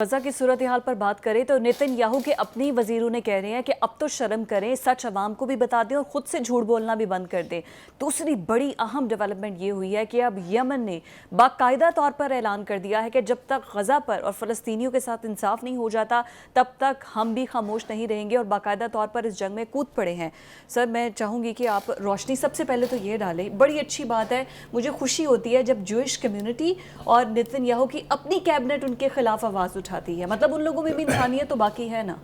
गजा की सूरत हाल पर बात करें तो नेतन्याहू के अपने वजीरों ने कह रहे हैं कि अब तो शर्म करें, सच अवाम को भी बता दें और खुद से झूठ बोलना भी बंद कर दें। दूसरी बड़ी अहम डेवलपमेंट ये हुई है कि अब यमन ने बाकायदा तौर पर ऐलान कर दिया है कि जब तक गजा पर और फ़लस्तीनियों के साथ इंसाफ नहीं हो जाता तब तक हम भी खामोश नहीं रहेंगे और बाकायदा तौर पर इस जंग में कूद पड़े हैं। सर, मैं चाहूँगी कि आप रोशनी सबसे पहले तो ये डालें। बड़ी अच्छी बात है, मुझे खुशी होती है जब ज्यूइश कम्युनिटी और नेतन्याहू की अपनी कैबिनेट उनके खिलाफ आवाज़ उठाती है। मतलब उन लोगों में भी इंसानियत तो बाकी है ना।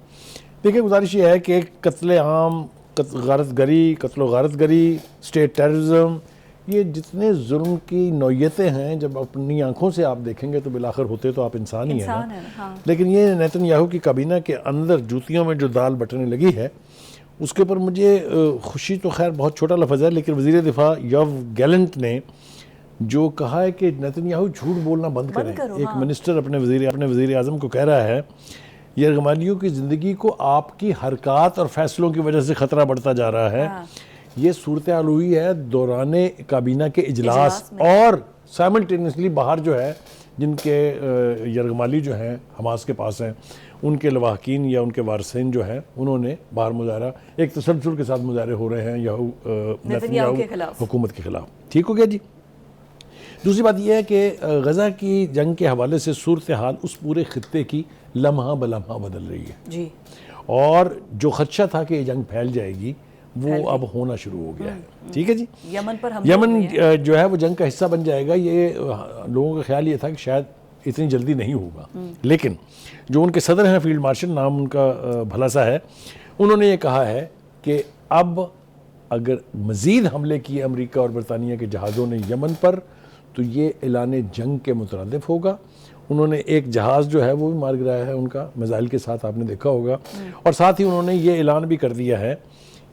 देखिए, गुजारिश ये है कि कत्ले आम, गारतगरी, कत्लो गारतगरी, स्टेट टेररिज्म, ये जितने जुल्म की नौयतें हैं, जब अपनी आंखों से आप देखेंगे तो बिलाखिर होते तो आप इंसान ही हैं ना। हाँ। लेकिन ये नेतन्याहू की काबीना के अंदर जूतियों में जो दाल बटने लगी है, उसके ऊपर मुझे खुशी तो खैर बहुत छोटा लफ्ज़ है, लेकिन वज़ीर दिफा योव गैलेंट ने जो कहा है कि नेतन्याहू झूठ बोलना बंद करें। एक हाँ। मिनिस्टर अपने वज़ीर आज़म को कह रहा है, यरगमालियों की ज़िंदगी को आपकी हरकत और फैसलों की वजह से ख़तरा बढ़ता जा रहा है। हाँ। ये सूरत हाल हुई है दौराने काबीना के इजलास और साइमल्टेनियसली बाहर जो है, जिनके यरगमाली जो हैं हमास के पास हैं, उनके लवाहकीन या उनके वारसीन जो हैं, उन्होंने बाहर मुजाहरा एक तसलसल के साथ मुजाहरे हो रहे हैं नेतन्याहू हुकूमत के खिलाफ। ठीक हो गया जी। दूसरी बात यह है कि गज़ा की जंग के हवाले से सूरत हाल उस पूरे खित्ते की लम्हा बलम्हा बदल रही है जी। और जो खदशा था कि ये जंग फैल जाएगी वो अब होना शुरू हो गया है। ठीक है जी। यमन जो है वो जंग का हिस्सा बन जाएगा, ये लोगों का ख्याल ये था कि शायद इतनी जल्दी नहीं होगा। लेकिन जो उनके सदर हैं, फील्ड मार्शल नाम उनका भला सा है, उन्होंने ये कहा है कि अब अगर मज़ीद हमले किए अमेरिका और बरतानिया के जहाज़ों ने यमन पर तो ये ऐलान जंग के मुतरदिफ होगा। उन्होंने एक जहाज़ जो है वो भी मार गिराया है उनका मिसाइल के साथ, आपने देखा होगा। और साथ ही उन्होंने ये ऐलान भी कर दिया है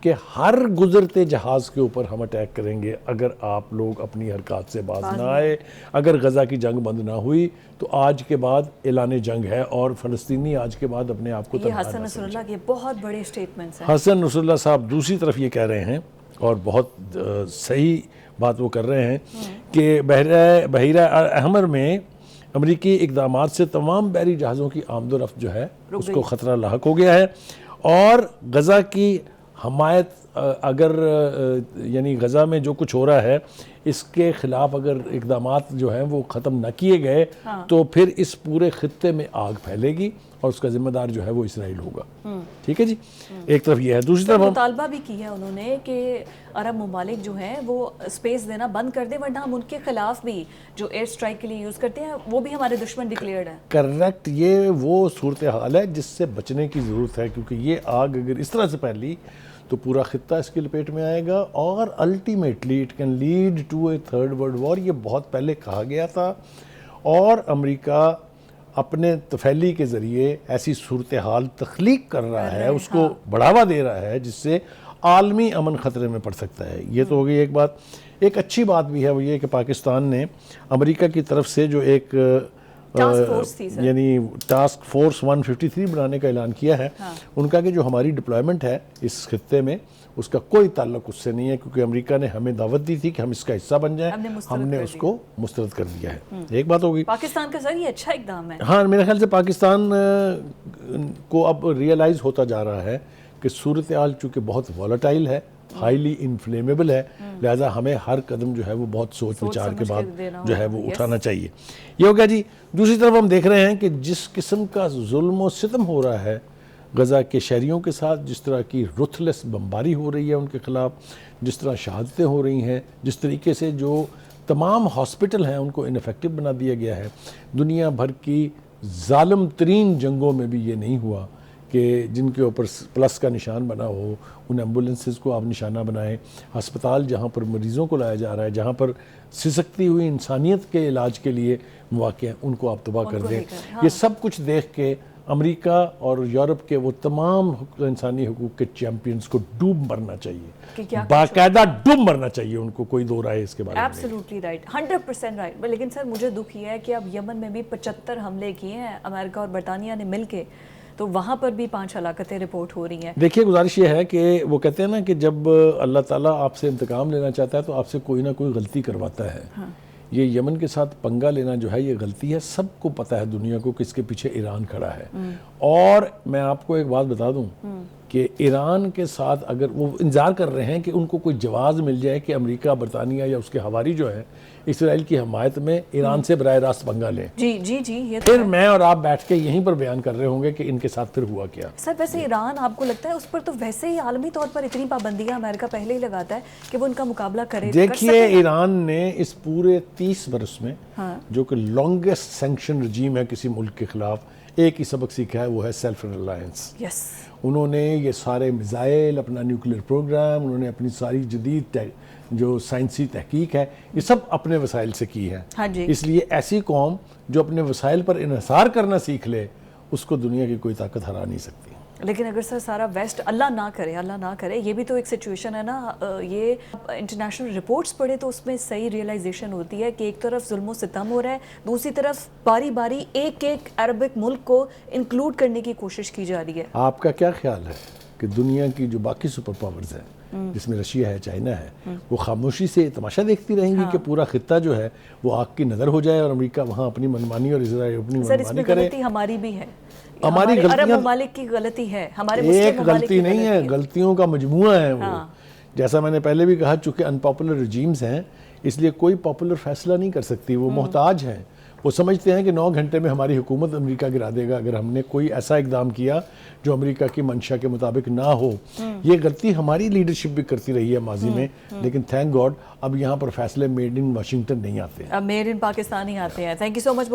कि हर गुजरते जहाज़ के ऊपर हम अटैक करेंगे अगर आप लोग अपनी हरकत से बाज ना आए। अगर गज़ा की जंग बंद ना हुई तो आज के बाद ऐलान जंग है और फ़लस्तीनी आज के बाद अपने आप को हसन नसरुल्लाह के बहुत बड़े स्टेटमेंट्स हैं। हसन नसरुल्लाह साहब दूसरी तरफ ये कह रहे हैं और बहुत सही बात वो कर रहे हैं कि बहरा अहमर में अमरीकी इक़दामात से तमाम बहरी जहाज़ों की आमदोरफ्त जो है उसको ख़तरा लाहक हो गया है और गज़ा की हमायत अगर यानी गज़ा में जो कुछ हो रहा है इसके ख़िलाफ़ अगर इक़दामात जो हैं वो ख़त्म न किए गए तो फिर इस पूरे ख़ित्ते में आग फैलेगी और उसका ज़िम्मेदार जो है वो इसराइल होगा। ठीक है जी। एक तरफ ये है, दूसरी तरफ मुतालबा भी की है उन्होंने कि अरब ममालिक जो हैं वो स्पेस देना बंद कर दें, वरना हम उनके खिलाफ भी जो एयर स्ट्राइक के लिए यूज़ करते हैं वो भी हमारे दुश्मन डिक्लेयर्ड है। करेक्ट, ये वो सूरत हाल है जिससे बचने की ज़रूरत है, क्योंकि ये आग अगर इस तरह से फैली तो पूरा खित्ता इसकी लपेट में आएगा और ultimately it can lead to a third world war. ये बहुत पहले कहा गया था और अमेरिका अपने तफैली के ज़रिए ऐसी सूरत हाल तख्लीक कर रहा है, उसको बढ़ावा दे रहा है जिससे आलमी अमन ख़तरे में पड़ सकता है। ये तो हो गई एक बात। एक अच्छी बात भी है वो ये कि पाकिस्तान ने अमेरिका की तरफ से जो एक यानी टास्क फोर्स 153 बनाने का ऐलान किया है। उनका कि जो हमारी डिप्लॉयमेंट है इस खित्ते में उसका कोई ताल्लुक उससे नहीं है, क्योंकि अमेरिका ने हमें दावत दी थी कि हम इसका हिस्सा बन जाएं, हमने उसको मुस्तरद कर दिया है। एक बात होगी। पाकिस्तान का सर ये अच्छा इक़दाम है। हाँ, मेरे ख्याल से पाकिस्तान को अब रियलाइज़ होता जा रहा है कि सूरत हाल चूँकि बहुत वॉलेटाइल है, हाईली इन्फ्लेमेबल है, लिहाजा हमें हर कदम जो है वो बहुत सोच विचार के बाद जो है वो उठाना चाहिए। ये हो गया जी। दूसरी तरफ हम देख रहे हैं कि जिस किस्म का जुल्म और सितम हो रहा है गज़ा के शहरियों के साथ, जिस तरह की रुथलेस बमबारी हो रही है उनके ख़िलाफ़, जिस तरह शहादतें हो रही हैं, जिस तरीके से जो तमाम हॉस्पिटल हैं उनको इनफेक्टिव बना दिया गया है। दुनिया भर की ज़ालिम तरीन जंगों में भी ये नहीं हुआ कि जिनके ऊपर प्लस का निशान बना हो, उन एम्बुलेंसेस को आप निशाना बनाएं। अस्पताल जहाँ पर मरीज़ों को लाया जा रहा है, जहाँ पर सिसकती हुई इंसानियत के इलाज के लिए मौके हैं, उनको आप तबाह कर दें। ये सब कुछ देख के अमेरिका और यूरोप के वो तमाम इंसानी हकूक़ के चैम्पियंस को डूब मरना चाहिए, बाकायदा डूब मरना चाहिए उनको, कोई दो राय इसके बारे में। Absolutely right, 100% right. लेकिन सर मुझे दुख ये है कि अब यमन में भी 75 हमले किए हैं अमेरिका और बरतानिया ने मिलके, तो वहाँ पर भी 5 हलाकतें रिपोर्ट हो रही हैं। देखिए, गुजारिश ये है कि वो कहते हैं ना कि जब अल्लाह ताला आपसे इंतकाम लेना चाहता है तो आपसे कोई ना कोई गलती करवाता है। ये यमन के साथ पंगा लेना जो है ये गलती है। सबको पता है दुनिया को किसके पीछे ईरान खड़ा है। और मैं आपको एक बात बता दूं कि ईरान के साथ अगर वो इंतजार कर रहे हैं कि उनको कोई जवाब मिल जाए कि अमेरिका, बरतानिया या उसके हवारी जो है इसराइल की हमायत में ईरान से बराह रास्त पंगा लें। जी जी जी, ये तो फिर है। मैं और आप बैठ के यहीं पर बयान कर रहे होंगे कि इनके साथ फिर हुआ क्या। सर वैसे ईरान, आपको लगता है उस पर तो वैसे ही आलमी तौर पर इतनी पाबंदियां अमेरिका पहले ही लगाता है कि वो उनका मुकाबला करे? देखिए, ईरान ने इस पूरे 30 बरस में हाँ। जो कि लॉन्गेस्ट सैंक्शन रजीम है किसी मुल्क के खिलाफ, एक ही सबक सीखा है, वो है सेल्फ रिलायंस। यस। उन्होंने ये सारे मिसाइल, अपना न्यूक्लियर प्रोग्राम, उन्होंने अपनी सारी जदीद जो साइंसी तहकीक है, ये सब अपने वसाइल से की है। हाँ जी। इसलिए ऐसी कौम जो अपने वसाइल पर इन्हिसार करना सीख ले, उसको दुनिया की कोई ताकत हरा नहीं सकती। लेकिन अगर सर सारा वेस्ट, अल्लाह ना करे, ये भी तो एक सिचुएशन है ना। ये इंटरनेशनल रिपोर्ट्स पढ़े तो उसमें सही रियलाइजेशन होती है कि एक तरफ जुल्म सितम हो रहा है, दूसरी तरफ बारी बारी एक एक अरबिक मुल्क को इंक्लूड करने की कोशिश की जा रही है। आपका क्या ख्याल है कि दुनिया की जो बाकी सुपर पावर्स हैं, जिसमें रशिया है, चाइना है, वो खामोशी से तमाशा देखती रहेंगी कि पूरा खित्ता जो है वो आग की नज़र हो जाए और अमेरिका वहाँ अपनी मनमानी और इजराइल अपनी सर मनमानी इसमें करे? गलती हमारी भी है, हमारी हमारे अरब गलतियां ममालिक की गलती है, हमारे एक मुस्लिम ममालिक गलती की नहीं गलती है, गलतियों का मजमुआ है वो। हाँ। जैसा मैंने पहले भी कहा, चूंकि अनपॉपुलर रजीम्स हैं इसलिए कोई पॉपुलर फैसला नहीं कर सकती, वो मोहताज हैं। वो समझते हैं कि 9 घंटे में हमारी हुकूमत अमेरिका गिरा देगा अगर हमने कोई ऐसा इकदाम किया जो अमेरिका की मंशा के मुताबिक ना हो। ये गलती हमारी लीडरशिप भी करती रही है माजी में, लेकिन थैंक गॉड अब यहाँ पर फैसले मेड इन वाशिंगटन नहीं आते। अब मेड इन पाकिस्तान ही आते हैं। Thank you so much.